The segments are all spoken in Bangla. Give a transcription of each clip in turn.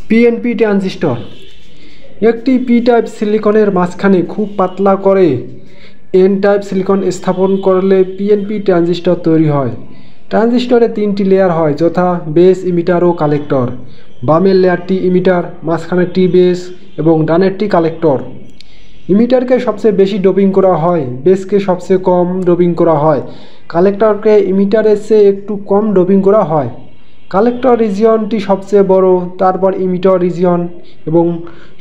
পিএনপি ট্রানজিস্টর একটি পি টাইপ সিলিকনের মাঝখানে খুব পাতলা করে এন টাইপ সিলিকন স্থাপন করলে পিএনপি ট্রানজিস্টর তৈরি হয়। ট্রানজিস্টরে তিনটি লেয়ার হয়, যথা বেস, ইমিটার ও কালেক্টর। বামের লেয়ারটি ইমিটার, মাঝখানেরটি বেস এবং ডানেরটি কালেক্টর। ইমিটারকে সবচেয়ে বেশি ডোপিং করা হয়, বেসকে সবচেয়ে কম ডোপিং করা হয়, কালেক্টরকে ইমিটারের চেয়ে একটু কম ডোপিং করা হয়। কালেক্টর রিজিয়নটি সবচেয়ে বড়, তারপর ইমিটার রিজিয়ন এবং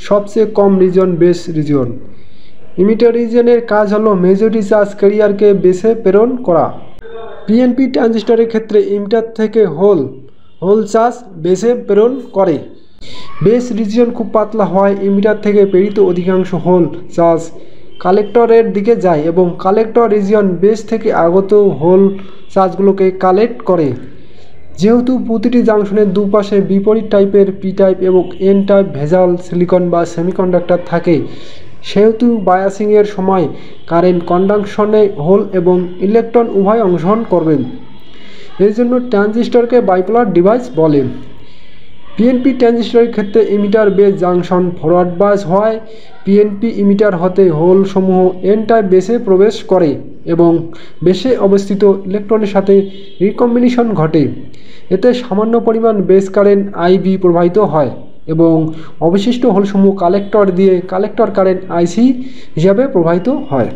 সবচেয়ে কম রিজিয়ন বেস রিজিয়ন। ইমিটার রিজিয়নের কাজ হলো মেজরিটি চার্জ ক্যারিয়ারকে বেসে প্রেরণ করা। পিএনপি ট্রানজিস্টরের ক্ষেত্রে ইমিটার থেকে হোল চার্জ বেসে প্রেরণ করে। বেস রিজিয়ন খুব পাতলা হয়, ইমিটার থেকে প্রেরিত অধিকাংশ হোল চার্জ কালেক্টরের দিকে যায় এবং কালেক্টর রিজিয়ন বেস থেকে আগত হোল চার্জগুলোকে কালেক্ট করে। যেহেতু প্রতিটি জাংশনের দুপাশে বিপরীত টাইপের পি টাইপ এবং এন টাইপ ভেজাল সিলিকন বা সেমিকন্ডাক্টর থাকে, সেহেতু বায়াসিংয়ের সময় কারেন্ট কন্ডাকশনে হোল এবং ইলেকট্রন উভয় অংশগ্রহণ করবেন। এই জন্য ট্রানজিস্টরকে বাইপোলার ডিভাইস বলে। পিএনপি ট্রানজিস্টরের ক্ষেত্রে emitter base junction forward bias হয়। পিএনপি ইমিটার হতে হোল সমূহ এন টাইপ বেসে প্রবেশ করে এবং বেসে অবস্থিত ইলেকট্রনের সাথে রিকম্বিনেশন ঘটে। এতে সামান্য পরিমাণ বেস কারেন্ট আইবি প্রবাহিত হয় এবং অবশিষ্ট হোলসমূহ কালেক্টর দিয়ে কালেক্টর কারেন্ট আইসি হিসাবে প্রবাহিত হয়।